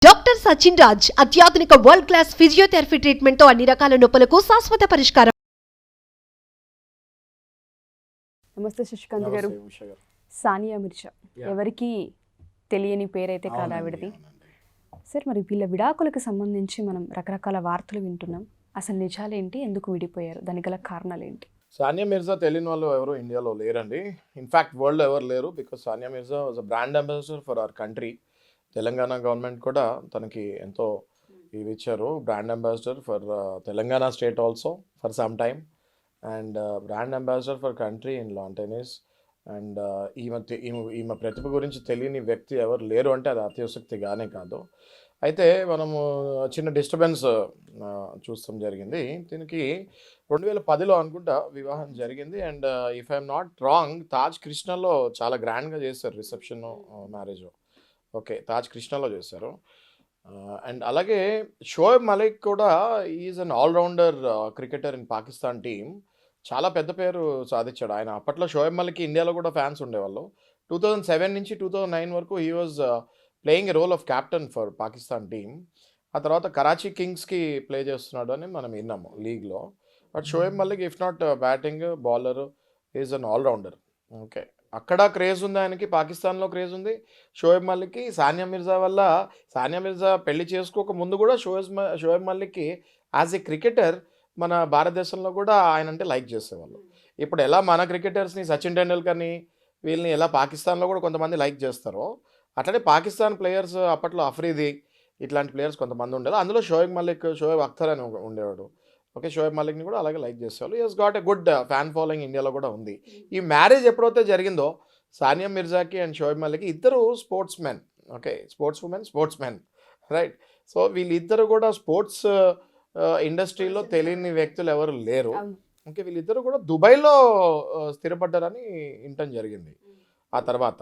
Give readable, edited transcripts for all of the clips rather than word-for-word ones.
Doctor Sachin Raj అత్యాధునిక world class physiotherapy treatment తో అన్ని రకాల నొప్పులకు శాశ్వత పరిష్కారం. నమస్తే శశికాంత్ గారు. సానియా మిర్జా ఎవరికి తెలియని పేరైతే కాదు ఆవిడది. సార్, మరి వీళ్ళ విడాకులకు సంబంధించి మనం రకరకాల వార్తలు వింటున్నాం. అసలు నిజాలేంటి, ఎందుకు విడిపోయారు, దానికి గల కారణాలు ఏంటి? సానియా మిర్జా తెలియని వాళ్ళు ఎవరు ఇండియాలో లేరండి. ఇన్ఫ్యాక్ట్ వరల్డ్ ఎవరు లేరు. Because Sania Mirza was a brand ambassador for our country. Telangana government కూడా తనకి ఎంతో ఇవి ఇచ్చారు, brand ambassador for Telangana state also for some time, and brand ambassador for country in lawn tennis. అండ్ ఈమె ప్రతిభ గురించి తెలియని వ్యక్తి ఎవరు లేరు అంటే అది అతిశక్తిగానే కాదు. అయితే మనము చిన్న డిస్టర్బెన్స్ చూస్తాం జరిగింది. దీనికి 2010లో అనుకుంటా వివాహం జరిగింది. And if I'm not wrong, Taj కృష్ణలో చాలా గ్రాండ్గా చేస్తారు రిసెప్షన్, మ్యారేజ్. ఓకే, తాజ్ కృష్ణలో చేశారు. అండ్ అలాగే షోయబ్ మలిక్ కూడా is an allrounder cricketer in Pakistan team. చాలా పెద్ద పేరు సాధించాడు ఆయన. అప్పట్లో షోయబ్ మలిక్కి ఇండియాలో కూడా ఫ్యాన్స్ ఉండేవాళ్ళు. 2007 నుంచి 2009 వరకు he was playing a role of captain for Pakistan team. ఆ తర్వాత కరాచీ కింగ్స్కి ప్లే చేస్తున్నాడు అని మనం విన్నాము లీగ్లో. But Shoaib Malik if not batting, bowler, is an allrounder. Okay, అక్కడ క్రేజ్ ఉంది ఆయనకి, పాకిస్తాన్లో క్రేజ్ ఉంది. షోయబ్ మలిక్కి సానియా మిర్జా వల్ల, సానియా మిర్జా పెళ్లి చేసుకోక ముందు కూడా షోయబ్ మలిక్కి యాజ్ ఎ క్రికెటర్ మన భారతదేశంలో కూడా ఆయన అంటే లైక్ చేసేవాళ్ళు. ఇప్పుడు ఎలా మన క్రికెటర్స్ని సచిన్ టెండూల్కర్ని వీళ్ళని ఎలా పాకిస్తాన్లో కూడా కొంతమంది లైక్ చేస్తారో, అట్లనే పాకిస్తాన్ ప్లేయర్స్ అప్పట్లో అఫ్రీది ఇట్లాంటి ప్లేయర్స్ కొంతమంది ఉండేది. అందులో షోయబ్ అఖ్తర్ అని ఉండేవాడు. ఓకే, షోయబ్ మలిక్ని కూడా అలాగే లైక్ చేసేవాళ్ళు. He has got a good fan following ఇండియాలో కూడా ఉంది. ఈ మ్యారేజ్ ఎప్పుడైతే జరిగిందో సానియా మిర్జాకి అండ్ షోయబ్ మలిక్కి ఇద్దరు sports men. Okay, sports men right. So వీళ్ళిద్దరు కూడా స్పోర్ట్స్ ఇండస్ట్రీలో తెలియని వ్యక్తులు ఎవరు లేరు. ఓకే, వీళ్ళిద్దరు కూడా దుబాయ్లో స్థిరపడ్డారని వినటం జరిగింది ఆ తర్వాత.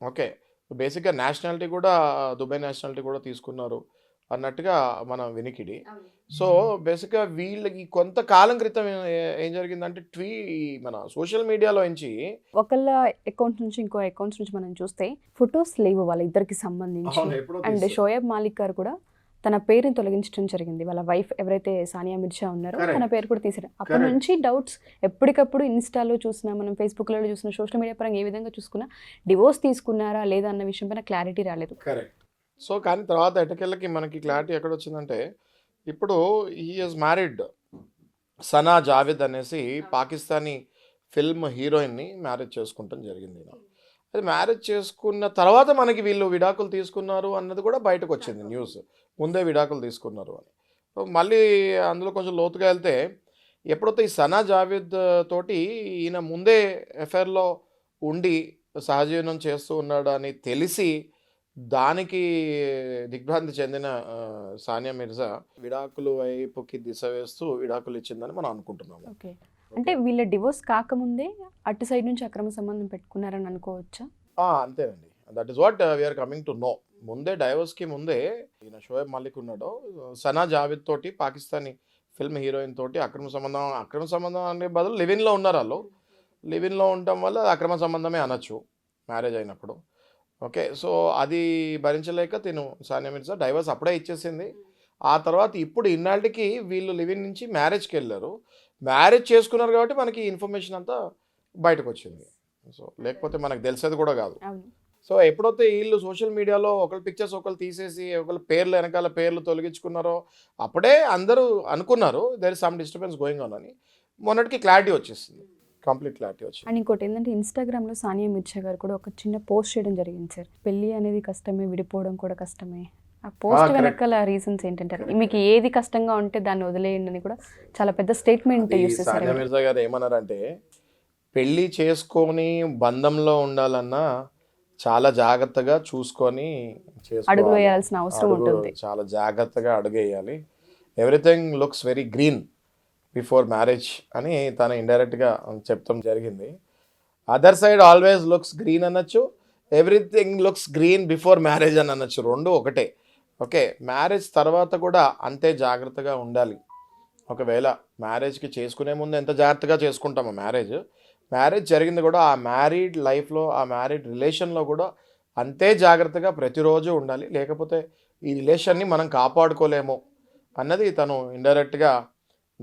ఓకే, బేసిక్గా నేషనాలిటీ కూడా దుబాయ్ నేషనాలిటీ కూడా తీసుకున్నారు అన్నట్టుగా మన వినికిడి. సో బేసిక్గా వీళ్ళకి కొంతకాలం క్రితం ఏం జరిగిందంటే మన సోషల్ మీడియాలో నుంచి ఒకళ్ళ అకౌంట్ నుంచి ఇంకో అకౌంట్స్ నుంచి మనం చూస్తే ఫొటోస్ లేవు వాళ్ళ ఇద్దరికి సంబంధించి. అండ్ షోయబ్ మాలిక్ గారు కూడా తన పేరుని తొలగించడం జరిగింది. వాళ్ళ వైఫ్ ఎవరైతే సానియా మిర్జా ఉన్నారో తన పేరు కూడా తీసారు. అప్పటి నుంచి డౌట్స్ ఎప్పటికప్పుడు ఇన్స్టాలో చూసినా, మనం ఫేస్బుక్లో చూసినా, సోషల్ మీడియా పరంగా ఏ విధంగా చూసుకున్నా డివోర్స్ తీసుకున్నారా లేదా అన్న విషయం పైన క్లారిటీ రాలేదు. కరెక్ట్. సో కానీ తర్వాత ఎటకెళ్ళకి మనకి క్లారిటీ ఎక్కడ వచ్చిందంటే, ఇప్పుడు he is married Sana Javed అనేసి పాకిస్తానీ ఫిల్మ్ హీరోయిన్ని మ్యారేజ్ చేసుకుంటాం జరిగింది. అది మ్యారేజ్ చేసుకున్న తర్వాత మనకి వీళ్ళు విడాకులు తీసుకున్నారు అన్నది కూడా బయటకు వచ్చింది న్యూస్. ముందే విడాకులు తీసుకున్నారు అని. మళ్ళీ అందులో కొంచెం లోతుగా వెళ్తే, ఎప్పుడైతే ఈ సనా జావేద్ తోటి ఈయన ముందే ఎఫ్ఐఆర్లో ఉండి సహజీవనం చేస్తూ ఉన్నాడు అని తెలిసి దానికి దిగ్భ్రాంతి చెందిన సానియా మిర్జా విడాకుల వైపుకి దిశ వేస్తూ విడాకులు ఇచ్చిందని మనం అనుకుంటున్నాము. ఓకే, అంటే వీళ్ళ డివోర్స్ కాకముందే అటు సైడ్ నుంచి అక్రమ సంబంధం పెట్టుకున్నారని అనుకోవచ్చా? అంతేనండి, that is what we are coming to know. ముందే డైవోర్స్కి ముందే ఈయన షోయబ్ మలిక్ ఉన్నాడు, సనా జావేద్ తోటి పాకిస్తానీ ఫిల్మ్ హీరోయిన్ తోటి అక్రమ సంబంధం అనే బదులు లివిన్లో ఉన్నారు వాళ్ళు. లివిన్లో ఉండటం వల్ల అక్రమ సంబంధమే అనొచ్చు మ్యారేజ్ అయినప్పుడు. ఓకే, సో అది భరించలేక సానియా మిర్జా డైవర్స్ అప్పుడే ఇచ్చేసింది. ఆ తర్వాత ఇప్పుడు ఇన్నాళ్ళకి వీళ్ళు లివిన్ నుంచి మ్యారేజ్కి వెళ్ళారు. మ్యారేజ్ చేసుకున్నారు కాబట్టి మనకి ఇన్ఫర్మేషన్ అంతా బయటకు వచ్చింది. సో లేకపోతే మనకు తెలిసేది కూడా కాదు. సో ఎప్పుడైతే వీళ్ళు సోషల్ మీడియాలో ఒకళ్ళ పిక్చర్స్ ఒకళ్ళు తీసేసి ఒకళ్ళ పేర్లు వెనకాల పేర్లు తొలగించుకున్నారో అప్పుడే అందరూ అనుకున్నారు there is some disturbance going on అని. మొన్నటికి క్లారిటీ వచ్చేసింది, కంప్లీట్ క్లారిటీ వచ్చింది. అండ్ ఇంకోటి ఏంటంటే, ఇన్స్టాగ్రామ్లో సానియా మిర్జా గారు కూడా ఒక చిన్న పోస్ట్ చేయడం జరిగింది సార్. పెళ్ళి అనేది కష్టమే, విడిపోవడం కూడా కష్టమే. ఆ పోస్ట్ వెనకాల రీజన్స్ ఏంటంటే, మీకు ఏది కష్టంగా ఉంటే దాన్ని వదిలేయండి అని కూడా చాలా పెద్ద స్టేట్మెంట్ యూస్ చేశారు. సానియా మిర్జా గారు ఏమన్నారంటే, పెళ్ళి చేసుకొని బంధంలో ఉండాలన్నా చాలా జాగ్రత్తగా చూసుకొని అడుగు వేయాల్సిన అవసరం ఉంటుంది. చాలా జాగ్రత్తగా అడుగేయాలి. Everything looks very green before marriage అని తను ఇండైరెక్ట్గా చెప్తాం జరిగింది. Other side always looks green అనొచ్చు, everything looks green before marriage అని అనొచ్చు, రెండు ఒకటే. ఓకే, మ్యారేజ్ తర్వాత కూడా అంతే జాగ్రత్తగా ఉండాలి. ఒకవేళ మ్యారేజ్కి చేసుకునే ముందు ఎంత జాగ్రత్తగా చేసుకుంటామో మ్యారేజ్ జరిగింది కూడా ఆ మ్యారీడ్ లైఫ్లో, ఆ మ్యారీడ్ రిలేషన్లో కూడా అంతే జాగ్రత్తగా ప్రతిరోజు ఉండాలి. లేకపోతే ఈ రిలేషన్ని మనం కాపాడుకోలేము అన్నది తను ఇండైరెక్ట్గా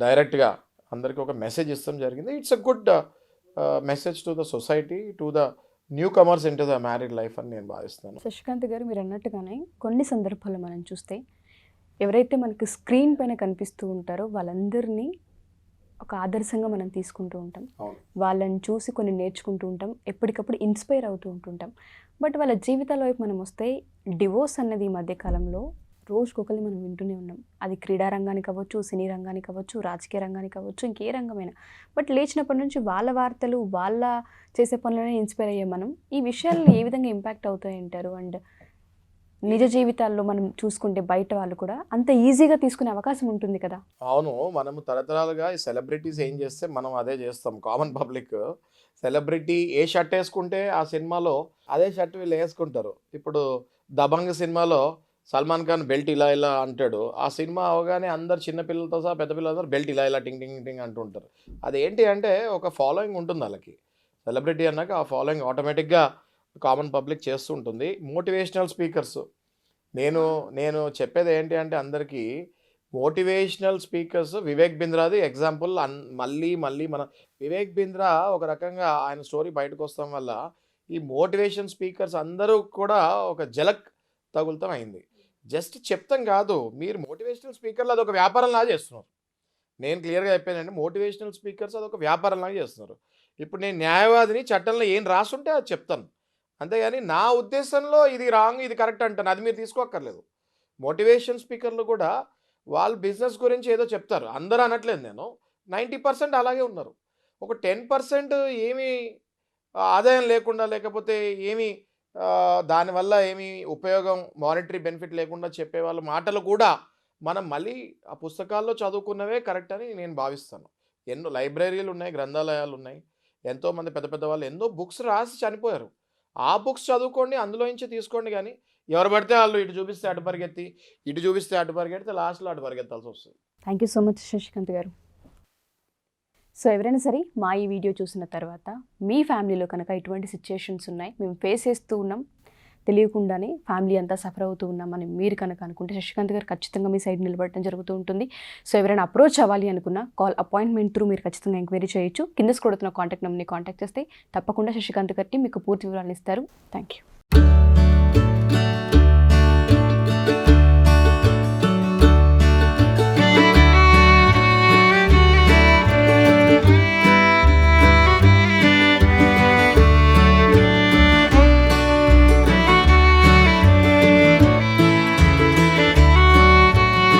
డైరెక్ట్గా అందరికీ ఒక మెసేజ్ ఇస్తాం జరిగింది. It's a good message to the society, to the new comers in to the married life అని నేను భావిస్తాను. శశికాంత్ గారు, మీరు అన్నట్టుగానే కొన్ని సందర్భాల్లో మనం చూస్తే ఎవరైతే మనకి స్క్రీన్ పైన కనిపిస్తూ ఉంటారో వాళ్ళందరినీ ఒక ఆదర్శంగా మనం తీసుకుంటూ ఉంటాం. వాళ్ళని చూసి కొన్ని నేర్చుకుంటూ ఉంటాం, ఎప్పటికప్పుడు ఇన్స్పైర్ అవుతూ ఉంటుంటాం. బట్ వాళ్ళ జీవితాల వైపు మనం వస్తే డివోర్స్ అన్నది ఈ మధ్యకాలంలో రోజుకొకరిని మనం వింటూనే ఉన్నాం. అది క్రీడా రంగానికి అవ్వచ్చు, సినీ రంగానికి అవ్వచ్చు, రాజకీయ రంగానికి అవ్వచ్చు, ఇంకే రంగమైనా. బట్ లేచినప్పటి నుంచి వాళ్ళ వార్తలు, వాళ్ళ చేసే పనులనే ఇన్స్పైర్ అయ్యే మనం ఈ విషయాలను ఏ విధంగా ఇంపాక్ట్ అవుతాయంటారు? అండ్ నిజ జీవితాల్లో మనం చూసుకుంటే బయట వాళ్ళు కూడా అంత ఈజీగా తీసుకునే అవకాశం ఉంటుంది కదా. అవును, మనము తరతరాలుగా ఈ సెలబ్రిటీస్ ఏం చేస్తే మనం అదే చేస్తాం. కామన్ పబ్లిక్ సెలబ్రిటీ ఏ షర్ట్ వేసుకుంటే ఆ సినిమాలో అదే షర్ట్ వీళ్ళు వేసుకుంటారు. ఇప్పుడు దబంగ్ సినిమాలో సల్మాన్ ఖాన్ బెల్ట్ ఇలా ఇలా అంటాడు. ఆ సినిమా అవగానే అందరు చిన్నపిల్లలతో సహా పెద్ద పిల్లలందరూ బెల్ట్ ఇలా ఇలా టింగ్ టింగ్ టింగ్ అంటుంటారు. అదేంటి అంటే ఒక ఫాలోయింగ్ ఉంటుంది వాళ్ళకి. సెలబ్రిటీ అన్నాక ఆ ఫాలోయింగ్ ఆటోమేటిక్గా కామన్ పబ్లిక్ చేస్తూ ఉంటుంది. మోటివేషనల్ స్పీకర్స్, నేను చెప్పేది ఏంటి అంటే అందరికీ మోటివేషనల్ స్పీకర్స్ వివేక్ బింద్రాది ఎగ్జాంపుల్. మళ్ళీ మన వివేక్ బింద్రా ఒక రకంగా ఆయన స్టోరీ బయటకు వస్తాం వల్ల ఈ మోటివేషన్ స్పీకర్స్ అందరూ కూడా ఒక జలక్ తగులుతాం అయింది. జస్ట్ చెప్తాం కాదు, మీరు మోటివేషనల్ స్పీకర్లు అదొక వ్యాపారంలాగా చేస్తున్నారు. నేను క్లియర్గా చెప్పానండి, మోటివేషనల్ స్పీకర్స్ అదొక వ్యాపారంలాగా చేస్తున్నారు. ఇప్పుడు నేను న్యాయవాదిని, చట్టంలో ఏం రాసుంటే అది చెప్తాను, అంతేగాని నా ఉద్దేశంలో ఇది రాంగ్ ఇది కరెక్ట్ అంటాను, అది మీరు తీసుకోక్కర్లేదు. మోటివేషన్ స్పీకర్లు కూడా వాళ్ళు బిజినెస్ గురించి ఏదో చెప్తారు, అందరూ అనట్లేదు నేను. 90% అలాగే ఉన్నారు. ఒక 10% ఏమీ ఆదాయం లేకుండా, లేకపోతే ఏమీ దానివల్ల ఏమీ ఉపయోగం, మానిటరీ బెనిఫిట్ లేకుండా చెప్పే వాళ్ళ మాటలు కూడా మనం మళ్ళీ ఆ పుస్తకాల్లో చదువుకున్నవే కరెక్ట్ అని నేను భావిస్తాను. ఎన్నో లైబ్రరీలు ఉన్నాయి, గ్రంథాలయాలు ఉన్నాయి, ఎంతోమంది పెద్ద పెద్ద వాళ్ళు ఎన్నో బుక్స్ రాసి చనిపోయారు. ఆ బుక్స్ చదువుకోండి, అందులో నుంచి తీసుకోండి. కానీ ఎవరు పడితే వాళ్ళు ఇటు చూపిస్తే అటు పరిగెత్తి, ఇటు చూపిస్తే అటు పరిగెడితే లాస్ట్లో అటు పరిగెత్తాల్సి వస్తుంది. Thank you so much Shashikant గారు. సో ఎవరైనా సరే మా ఈ వీడియో చూసిన తర్వాత మీ ఫ్యామిలీలో కనుక ఇటువంటి సిచ్యుయేషన్స్ ఉన్నాయి, మేము ఫేస్ చేస్తూ ఉన్నాం, తెలియకుండానే ఫ్యామిలీ అంతా సఫర్ అవుతూ ఉన్నామని మీరు కనుక అనుకుంటే శశికాంత్ గారు ఖచ్చితంగా మీ సైడ్ నిలబడటం జరుగుతూ ఉంటుంది. సో ఎవరైనా అప్రోచ్ అవ్వాలి అనుకున్నా కాల్ అపాయింట్మెంట్ త్రూ మీరు ఖచ్చితంగా ఎంక్వైరీ చేయొచ్చు. కింద స్క్రోల్ అవుతున్న కాంటాక్ట్ నెంబర్ని కాంటాక్ట్ చేస్తే తప్పకుండా శశికాంత్ గారికి మీకు పూర్తి వివరాలు ఇస్తారు. Thank you.